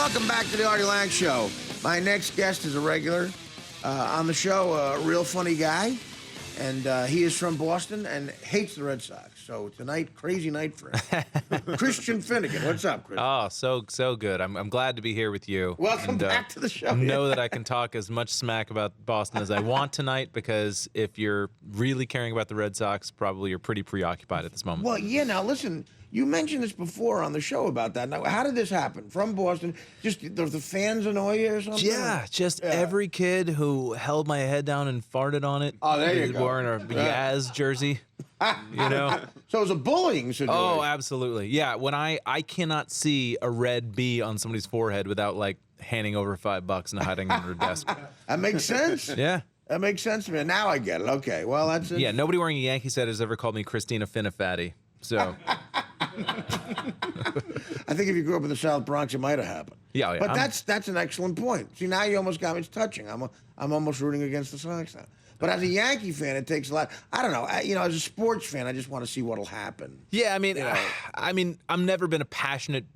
Welcome back to the Artie Lange Show. My next guest is a regular on the show, a real funny guy, and he is from Boston and hates the Red Sox. So tonight, crazy night for him. Christian Finnegan, what's up, Chris? Oh, so good. I'm glad to be here with you. Welcome back to the show. Know that I can talk as much smack about Boston as I want tonight, because if you're really caring about the Red Sox, probably you're pretty preoccupied at this moment. Well, yeah. Now listen. You mentioned this before on the show about that. Now, how did this happen? From Boston? Just the fans annoy you or something? Yeah, every kid who held my head down and farted on it. Oh, there you go. Wearing a Yaz jersey. You know? So it was a bullying situation. Oh, absolutely. Yeah, when I cannot see a red B on somebody's forehead without, like, handing over $5 and hiding under a desk. That makes sense. Yeah. That makes sense to me. Now I get it. Okay, well, that's it. Yeah, nobody wearing a Yankees hat has ever called me Christina Finnefatty. So... I think if you grew up in the South Bronx, it might have happened. Yeah, But that's an excellent point. See, now you almost got me. It's touching. I'm almost rooting against the Sox now. But as a Yankee fan, it takes a lot. I don't know. As a sports fan, I just want to see what'll happen. Yeah, I mean, I've never been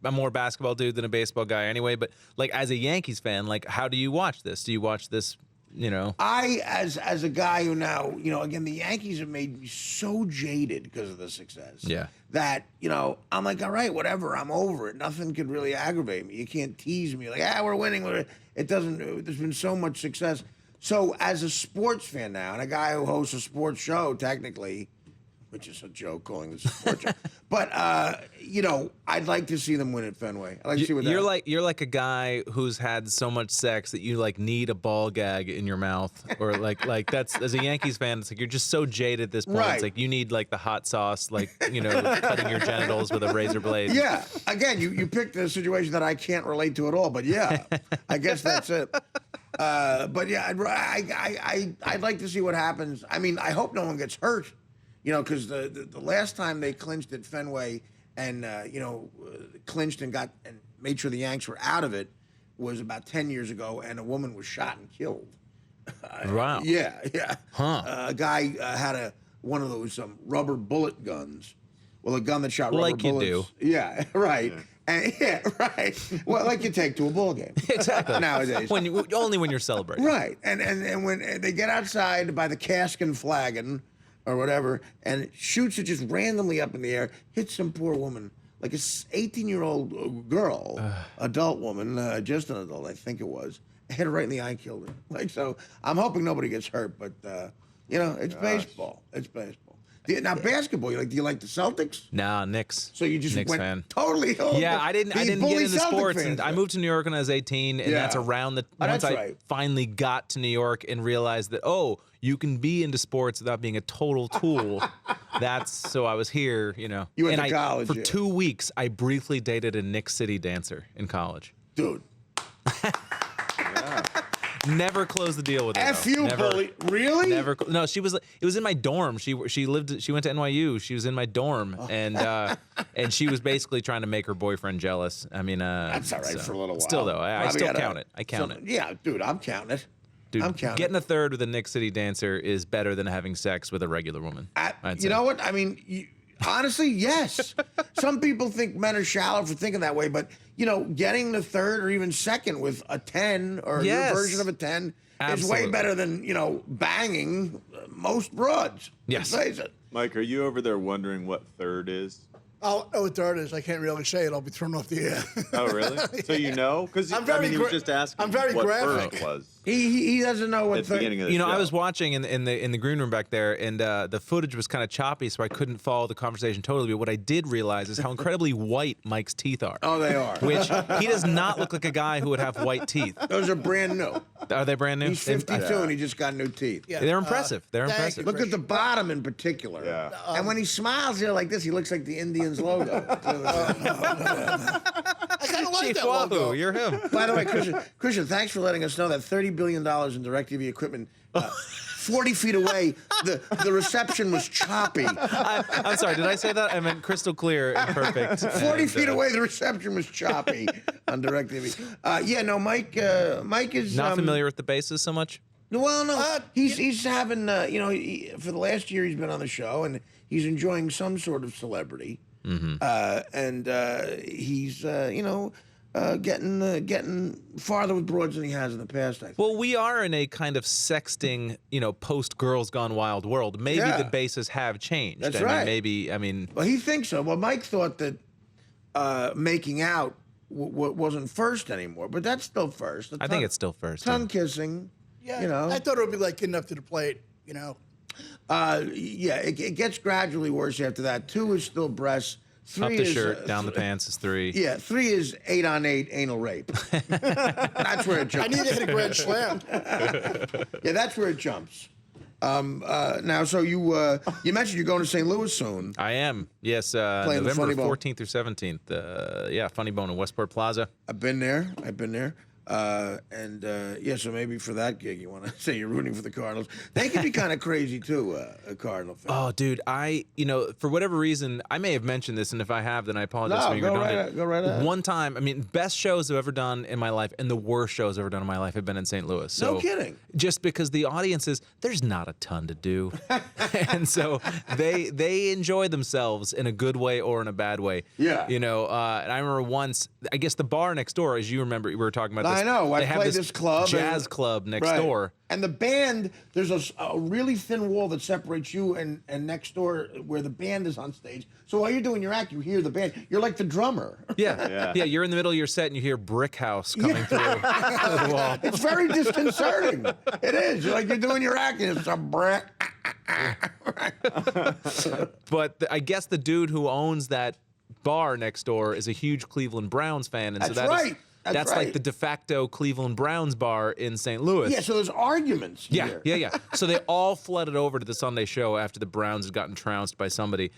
I'm more basketball dude than a baseball guy anyway. But like, as a Yankees fan, like, how do you watch this? Do you watch this? I, as a guy who now, again, the Yankees have made me so jaded because of the success. Yeah. That, I'm like, all right, whatever, I'm over it. Nothing could really aggravate me. You can't tease me like, we're winning. It doesn't, there's been so much success. So as a sports fan now, and a guy who hosts a sports show, technically, which is a joke calling this a sports show, but, I'd like to see them win at Fenway. I'd like to see what you're like a guy who's had so much sex that you like need a ball gag in your mouth, or like that's, as a Yankees fan, it's like you're just so jaded at this point. Right. It's like you need like the hot sauce, like cutting your genitals with a razor blade. Yeah. Again, you picked a situation that I can't relate to at all, but yeah, I guess that's it. But yeah, I'd like to see what happens. I mean, I hope no one gets hurt. Because the last time they clinched at Fenway and, clinched and made sure the Yanks were out of it was about 10 years ago, and a woman was shot and killed. Wow. Yeah. Huh. A guy had one of those rubber bullet guns. Well, a gun that shot rubber bullets. Like you do. Yeah, right. And, right. Well, like you take to a ball game. Exactly. Nowadays. Only when you're celebrating. Right. And when they get outside by the cask and flagon, or whatever, and shoots it just randomly up in the air, hits some poor woman, like a 18-year-old girl, adult woman, just an adult, I think it was, hit her right in the eye, killed her. Like, so I'm hoping nobody gets hurt, but, it's baseball. It's baseball. Now, basketball, do you like the Celtics? Nah, Knicks. So you just Knicks went fan. totally home. Yeah, I didn't get into sports, and I moved to New York when I was 18, and that's around once I finally got to New York and realized that, you can be into sports without being a total tool. So I was here, You went to college. For 2 weeks, I briefly dated a Knicks City dancer in college. Dude. Never closed the deal with her. F you, bully. Really? Never. No, it was in my dorm. She went to NYU. She was in my dorm, and she was basically trying to make her boyfriend jealous. I mean, that's all right for a little while. Still though, I still count it. I count it. Yeah, dude, I'm counting it. Dude, I'm counting. Getting a third with a Knicks City dancer is better than having sex with a regular woman. You know what? I mean, honestly, yes. Some people think men are shallow for thinking that way, but, getting the third or even second with a 10 or your version of a 10 is way better than, banging most broads. Yes. Face it. Mike, are you over there wondering what third is? Oh, what third is? I can't really say it. I'll be thrown off the air. Oh, really? So you know? Because he was just asking I'm very what graphic. first was. He doesn't know what At the beginning of the show. I was watching in the green room back there, and the footage was kind of choppy, so I couldn't follow the conversation totally. But what I did realize is how incredibly white Mike's teeth are. Oh, they are. Which he does not look like a guy who would have white teeth. Those are brand new. Are they brand new? He's 52 and he just got new teeth. Yeah. They're impressive. They're impressive. Look at the bottom in particular. Yeah. And when he smiles here like this, he looks like the Indians logo. I kind of like Chief that logo. Wahoo, you're him. By the way, Christian, thanks for letting us know that $30 billion in DirecTV equipment, 40 feet away, the reception was choppy. I'm sorry, did I say that? I meant crystal clear and perfect. 40 feet away, the reception was choppy on DirecTV. Mike is... Not familiar with the bases so much? Well, no, he's having, for the last year he's been on the show, and he's enjoying some sort of celebrity. Mm-hmm. And he's, getting farther with broads than he has in the past. I think. Well, we are in a kind of sexting, post Girls Gone Wild world. Maybe the bases have changed. That's right. Well, he thinks so. Well, Mike thought that making out wasn't first anymore, but that's still first. I think it's still first. Tongue kissing. Yeah, I thought it would be like getting up to the plate. It gets gradually worse after that. 2 is still breasts. 3 up the is, shirt, down the pants is 3. Yeah, 3 is 8 on 8 anal rape. That's where it jumps. I need to hit a grand slam. Yeah, that's where it jumps. Now, so you mentioned you're going to St. Louis soon. I am. Yes, November 14th through 17th. Funny Bone in Westport Plaza. I've been there. So maybe for that gig, you want to say you're rooting for the Cardinals. They can be kind of crazy too, a Cardinal fan. Oh, dude, for whatever reason, I may have mentioned this, and if I have, then I apologize for being redundant. Go right ahead. One time, best shows I've ever done in my life, and the worst shows I've ever done in my life have been in St. Louis. So, no kidding. Just because the audiences, there's not a ton to do, and so they enjoy themselves in a good way or in a bad way. Yeah. And I remember once, I guess the bar next door, as you remember, we were talking about. I know. I played this club. Jazz club next door. And the band, there's a really thin wall that separates you and next door where the band is on stage. So while you're doing your act, you hear the band. You're like the drummer. Yeah. You're in the middle of your set and you hear Brick House coming through the wall. It's very disconcerting. It is. You're doing your act and it's a brick. But I guess the dude who owns that bar next door is a huge Cleveland Browns fan. And That's so that right. That's right. like the de facto Cleveland Browns bar in St. Louis. Yeah, so there's arguments here. Yeah. So they all flooded over to the Sunday show after the Browns had gotten trounced by somebody.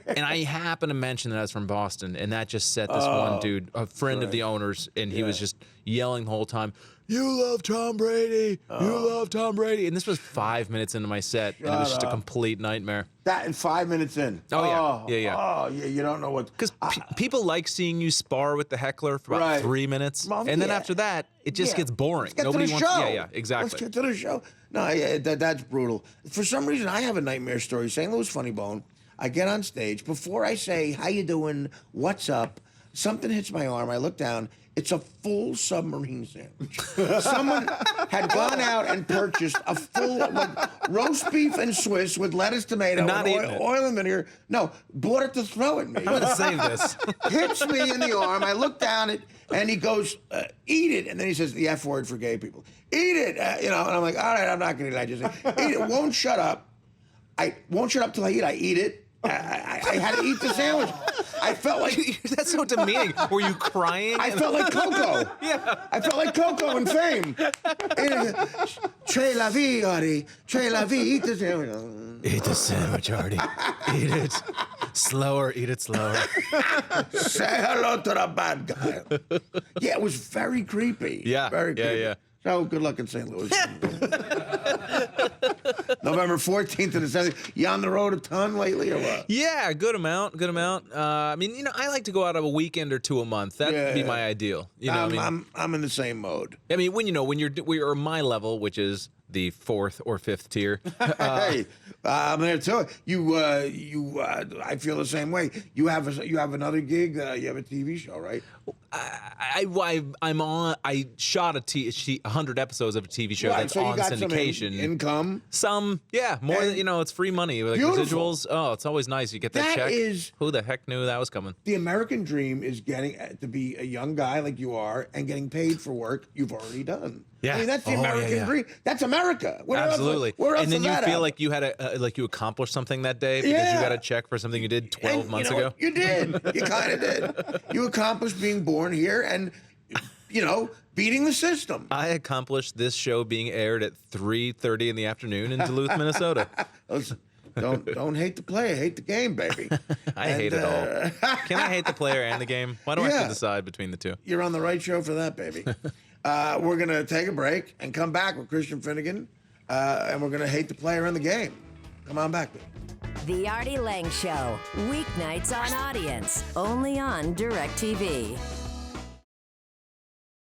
And I happened to mention that I was from Boston, and that just set this one dude, a friend of the owners, and he was just yelling the whole time, "You love Tom Brady! You love Tom Brady!" And this was 5 minutes into my set, and it was just a complete nightmare. That in 5 minutes in. Yeah. Oh, yeah, you don't know what. Because people like seeing you spar with the heckler for about 3 minutes. Well, and then after that, it just gets boring. Let's get to the show. Yeah, exactly. Let's get to the show. No, that's brutal. For some reason, I have a nightmare story. St. Louis Funny Bone. I get on stage. Before I say, "How you doing? What's up?" something hits my arm. I look down. It's a full submarine sandwich. Someone had gone out and purchased a full roast beef and Swiss with lettuce, tomato, and oil and vinegar. No, bought it to throw at me. I'm going to save this. Hits me in the arm. I look down and he goes, "Eat it." And then he says the F word for gay people. "Eat it." And I'm like, all right, I'm not going to eat it. I just say, "Eat it." Won't shut up. I won't shut up till I eat. I eat it. I had to eat the sandwich. I felt like... That's so demeaning. Were you crying? I felt like Coco. Yeah. I felt like Coco in Fame. Très la vie, Artie. Très la vie. Eat the sandwich. Eat the sandwich, Artie. Eat it. Slower. Eat it slower. Say hello to the bad guy. Yeah, it was very creepy. Yeah. Very creepy. Yeah. So good luck in St. Louis. November 14th to the 17th. You on the road a ton lately or what? Yeah, good amount. I like to go out of a weekend or two a month. That'd be my ideal. I'm in the same mode. I mean, when you're my level, which is the 4th or 5th tier. Hey, I'm there too. I feel the same way. You have another gig. You have a TV show, right? I'm on. I shot 100 episodes of a TV show that's so you on got syndication. Some income. More than it's free money. Like beautiful. residuals. Oh, it's always nice. You get that check. Who the heck knew that was coming? The American dream is getting to be a young guy like you are and getting paid for work you've already done. Yeah. I mean, that's the American dream. That's America. Absolutely. Where else and then you feel like you had you accomplished something that day because you got a check for something you did 12 months ago. You did. You kind of did. You accomplished being born here and, beating the system. I accomplished this show being aired at 3:30 in the afternoon in Duluth, Minnesota. Don't hate the player, hate the game, baby. I hate it all. Can I hate the player and the game? Why do I have to decide between the two? You're on the right show for that, baby. We're going to take a break and come back with Christian Finnegan, and we're going to hate the player and the game. Come on back, baby. The Artie Lange Show, weeknights on Audience, only on DirecTV.